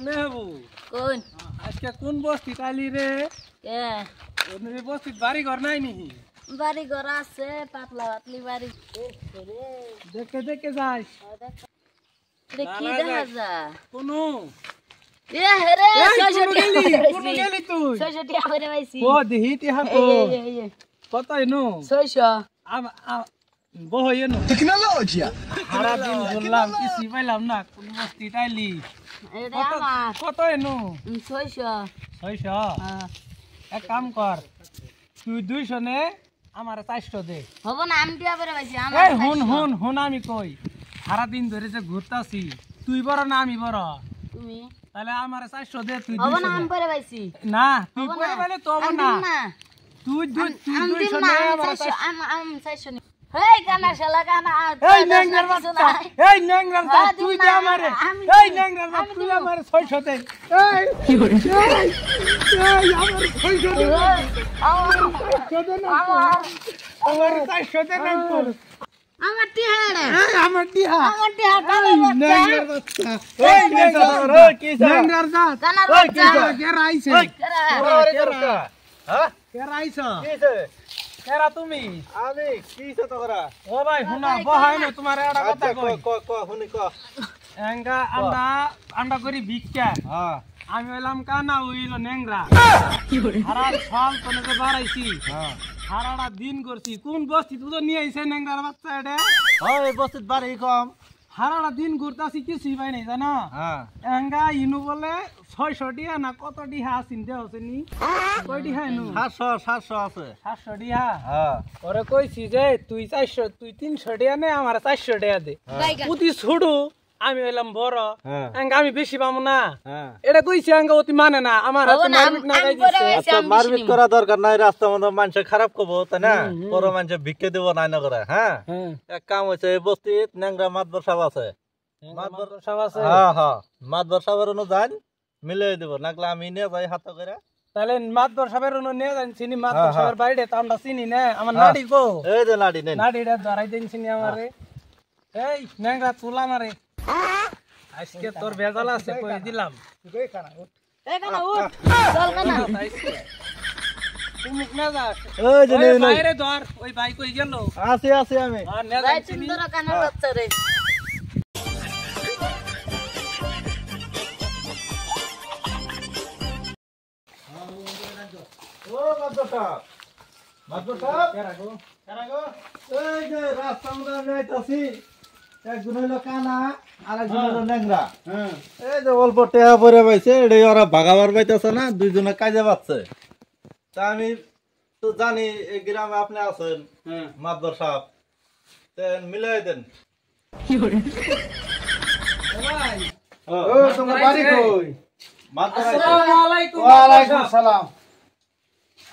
মেহবু কোন আজকে কোন বস্তি তাইলি রে? কে ওই বস্তি বাড়ি ঘর নাই নি? বাড়ি ঘর আছে, পাতলা পাতলি বাড়ি। দেখে দেখে যাই। দেখি দেখা যা কোনো এ হেরে কোনো গেলি তুই? 600 টাকা করে পাইছি। ও দিহি টিহা তো কত এনো? 600 বহই এনো টেকনোলজিয়া। সারা দিন ঘুরলাম কিছু পাইলাম না। কোন বস্তি তাইলি? এটা আমার কত এনো? 600 600। এক কাম কর, তুই 200 নে, আমার 400 দে। হবো না, আমি টিয়া করে পাইছি। এই আমার হুন হুন হুন, আমি কই সারা দিন ধরে যে ঘুরতাছি, তুই বড় না আমি বড়? তুমি তাহলে আমার 400 দে, তুই হবো 200 না, দে। আমি করে পাইছি। না তুই করে মানে তো হবো না। তুই 200 নে, আমার 400। আমি 400 নি। হেই কানা শালা কানা, এই ন্যাংরার বাচ্চা, এই ন্যাংরার বাচ্চা, তুই দে আমারে। এই ন্যাংরার বাচ্চা, তুই আমারে 600 দে। এই কি করে? এই আমার 600 দে। আমার 400 দে না। আমার 400 দে না তোর। আমার টিহা রে, এই আমার টিহা। আমার টিহা কানা বাচ্চা। ন্যাংরার বাচ্চা, এই ন্যাংরার, ওই কি ন্যাংরার জাত, কানা ওই কি বাচ্চা। কেরা আইছে? কেরা? হ্যাঁ কেরা আইছ? কিছে কেরা তুমি? আমি কিছে তো করা? ও ভাই শুনা, বহাই না, তোমার একটা কথা কই। ক শুনি ক। এঙ্গা আন্ডা করি ভিক্ষা। হ্যাঁ আমি হইলাম কানা, হইল ন্যাংরা। সারা সাল তনে যে বাড়াইছি, হ্যাঁ সারাটা দিন করছি। কোন বস্তি তুই তো নিয়ে আইছে ন্যাংরার বাচ্চা এটা? হ্যাঁ এই বস্তিত বাড়ি কম। সারাটা দিন ঘুরতাছি, কিছুই পাই নাই জানো। হ্যাঁ এঙ্গা ইনু বলে 600 টিহা না কত টিহা আছিন দেহ নি? কয় টিহা ইনু? 700 আছে। 700 টিহা। হ্যাঁ ওরে কইছি যে তুই 400, তুই 300 টাকা নে, আমার 400 টাকা দে। বাইগা পুতি ছুড়ু, আমি হইলাম বড়, হ্যাঁ এঙ্গা আমি বেশি পাবো না। হ্যাঁ এটা কইছি, এঙ্গা অতি মানে না, আমার হবো হাতে না, মারপিট না গাই আমি করে দিছে। পাইছি। আচ্ছা মারপিট করা দরকার নাই, রাস্তা মধ্যে মানুষে খারাপ করবো তাই না? বড় মানুষে ভিক্ষে দিব নাই না করে। হ্যাঁ হ্যাঁ এক কাম হয়েছে, এই বস্তিত ন্যাংরা মাতবর সাহেব আছে। মাতবর সব আছে। হ্যাঁ হ্যাঁ মাতবর সাহেবের যান মিলিয়ে দিব, নাকলে আমি নিয়ে যাই হাতে করে। তাহলে মাতবর সাহেবের উনো নিয়ে যান, চিনি মাতবর হ্যাঁ, সাহেবের বাড়িতে তো আমরা চিনি না। আমার হ্যাঁ। নাড়ি গো, এই যে লাড়ি নেন। নাড়িটা ধরাই দেন চিনি আমারে। এই ন্যাংরা তুলা মারে, আজকে তোর ভেজাল আছে কই দিলাম। এই কানা উঠ, চল কানা। তুই মুখ না যাস। ওই যে ওই নেই নেই বাইরে ধর, ওই ভাই কই গেল? আছি আছি আমি। আর নিয়ে যাই যান চিনি। সুন্দর কানা বাচ্চা রে। ও মাতবর সাহেব, মাতবর সাহেব, কেরা গো? কারা গো? এই যে রাস্তা মধ্যে আমি আইতাছি, একজন হইলো কানা আর একজন হইলো ন্যাংরা। হ্যাঁ এই যে অল্প টেহা পরে পাইছে, এটাই ওরা ভাগাবার পাইতেছে না, দুইজনে কাজে পাচ্ছে। তা আমি তো জানি এই গ্রামে আপনি আছেন হ্যাঁ মাতবর সাহেব, মিলাই দেন। ভাই ও তোমার বাড়ি কই? মাতবর আসসালামু আলাইকুম। ওয়ালাইকুম সালাম।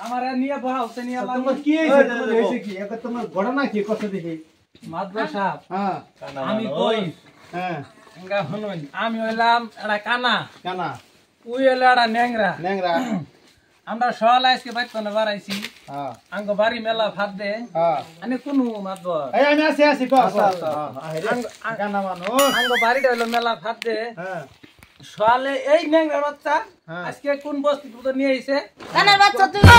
আমার নিয়ে বহাউছে নিয়ে তোমার কি হইছে কি? এটা তোমার ঘটনা কি কথা দেখি? মাতবর সাহেব, হ্যাঁ আমি কই হ্যাঁ এঙ্গা শুনুন, আমি হইলাম একটা কানা, কানা উই হইলো একটা ন্যাংরা। ন্যাংরা। আমরা সকালে আজকে বাইক কোনে বাড়াইছি, হ্যাঁ আঙ্গ বাড়ি মেলা ভাত দে, হ্যাঁ আনে কোনো মাতবর এই আমি আছি আছি কো আচ্ছা, আচ্ছা। কানা মানুষ। আঙ্গ বাড়িটা হইলো মেলা ভাত দে। হ্যাঁ সকালে এই ন্যাংরা বাচ্চা হ্যাঁ। আজকে কোন বস্তি তো নিয়ে আইছে? কানার বাচ্চা তুমি।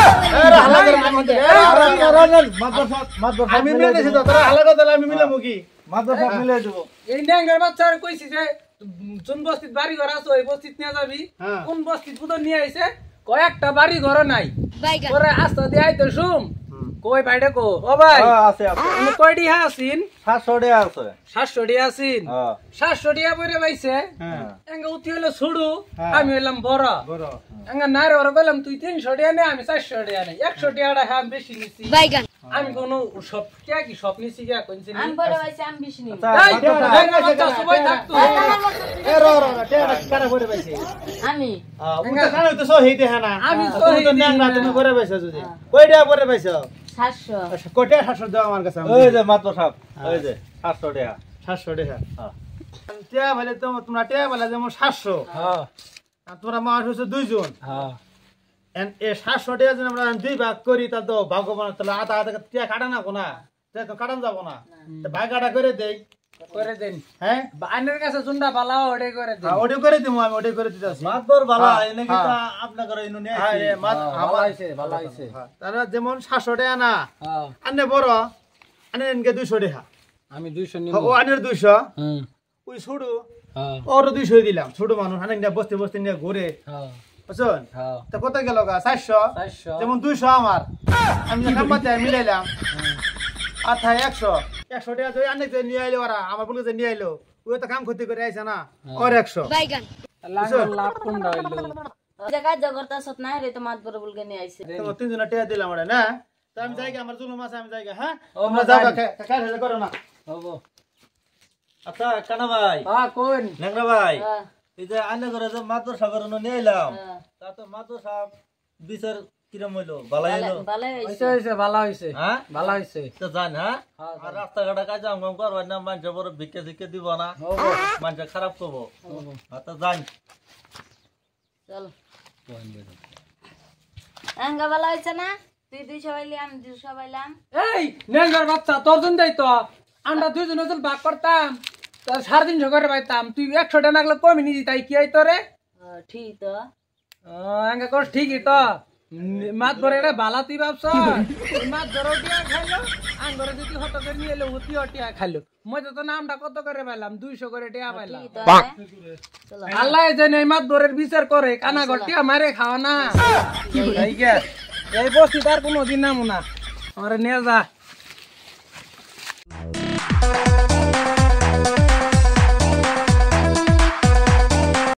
আমি মিলেছি তো, তোরা হালাকা দিলে আমি মিলামু কি? মাতবর সাহেব মিলাই দেবো। এই ন্যাংরা বাচ্চা কইছি যে কোন বস্তিত বাড়ি ঘর আছে ওই বস্তিত নিয়ে যাবি। হ্যাঁ। কোন বস্তিত তো নিয়ে আইছে, কয়েকটা বাড়ি ঘর নাই। বাইগা ওরে আস্তে দিয়ে আইতে শুম, কই ভাইডে কো, ও ভাই আছে আছে। তুমি কয়টি হা আছিন? 700 টাকা আছে। 700 টি আছিন। হ্যাঁ 700 টিয়া পরে পাইছে। হ্যাঁ এঙ্গা উঠি হইলো ছুড়ু, হ্যাঁ। আমি হইলাম বড়। বড়। এঙ্গা নারে ওরা বললাম তুই 300 টিয়া নে, আমি 400 টিয়া নে। 100 টিয়াটা হ্যাঁ বেশি নিছি। বাইগা আমি কোনো সব কি সব নিছি কি কইছি আমি বড় পাইছি, আমি বেশি নিব। আচ্ছা, এই ন্যাংরা বাচ্চা সবাই থাকতো। কানার বাচ্চা তুমি। এ র র র টেটা কারা করে পাইছে? আমি উটা কানা তো সহি দেহা না। আমি তুমি সহি তো দিই ন্যাংরা, না। তুমি করে পাইছো যদি। কই টাকা করে পাইছো? 700 আচ্ছা কোটে 700 দাও আমার কাছে। ওই যে মাতবর সাহেব, ওই যে 700 টাকা। 700 টাকা। হ্যাঁ টিয়া বলে তো তোমরা টিয়া বলে যেমন 700, হ্যাঁ আর তোমরা মানুষ হচ্ছে দুইজন। হ্যাঁ এ 700 টাকা যদি আমরা দুই ভাগ করি, তাহলে তো ভাগ্যবান, তাহলে আধা আধা টিয়া কাটা না কোনা। তো কাটান যাব না তো ভাই কাটা করে দেই করে দেন হ্যাঁ বাইনের কাছে চুন্ডা বালা ওড়ে করে দেন ওটা করে দিমু আমি ওটা করে দিতাছি মাতবর ভালো হ্যাঁ, এনে কিন্তু আপনাদের ইনু নিয়ে হ্যাঁ রে মাত ভালো হইছে ভালো হইছে তারা যেমন 700 টাকা না হ্যাঁ আনে বড় আনে এনকে 200 টাকা আমি 200 নিব ও আনের 200 হুম ওই ছুড়ু হ্যাঁ ওর 200 দিলাম ছোট মানুষ আনে বসতে বসতে নিয়ে ঘুরে হ্যাঁ বুঝছেন হ্যাঁ তো কত গেল গা 400 400 যেমন 200 আমার আমি যে নাম্বারটা মিলাইলাম আর থাই 100 টাকা যদি আনে যে নিয়ে আইলো ওরা আমার বলে যে নিয়ে আইলো ওই তো কাম ক্ষতি করে আইছে না আর 100 লাভ কোনটা হইলো জায়গায় জগরতা সত নাই রে তো মাত বড় বলকে নিয়ে আইছে তো 3 জনা টাকা দিলাম ওরা না তো আমি যাই আমার জুলুম আছে আমি যাই হ্যাঁ ও, তোমরা যাই। যাও কাজ করো না হবো আচ্ছা কানা ভাই হ্যাঁ কোন ল্যাংড়া ভাই হ্যাঁ, এই যে আইনে করে যে মাতবর সাগর নিয়ে এলাম হ্যাঁ। তা তো মাতবর সাহেব বিচার কিরম হইলো ভালো হইলো ভালো হইছে হইছে হইছে ভালো হইছে হ্যাঁ ভালো হইছে তো জান হ্যাঁ হ্যাঁ, আর রাস্তাঘাটে কাজ কাম করবার না মানুষ বড় ভিক্ষে ঝিক্ষে দিব না হবো মানুষ খারাপ করবো হবো তো জান চল আঙ্গা ভালো হইছে না তুই 200 পাইলি আমি 200 পাইলাম এই নেঙ্গার বাচ্চা তোর জন্য দেই তো আমরা দুইজন যদি ভাগ করতাম তো 350 করে পাইতাম তুই 100 টাকা লাগলে কমই নিদি তাই কি হইতো রে ঠিক তো আঙ্গা কর ঠিকই তো মাছ ধরে এটা বালা তুই ভাবছ মাছ ধরো টিয়া খাইলো আঙ্গরে যদি হত করে নিয়ে এলো হতি টিয়া খাইলো মই তো নামটা কত করে পাইলাম 200 করে টিয়া পাইলাম ঠিক তো চলো আল্লাহ জানে এই মাছ ধরের বিচার করে কানা ঘর টিয়া মারে খাওয়া না এই গে এই বস্তি তার কোনো দিন নামো না আমার নিয়ে যা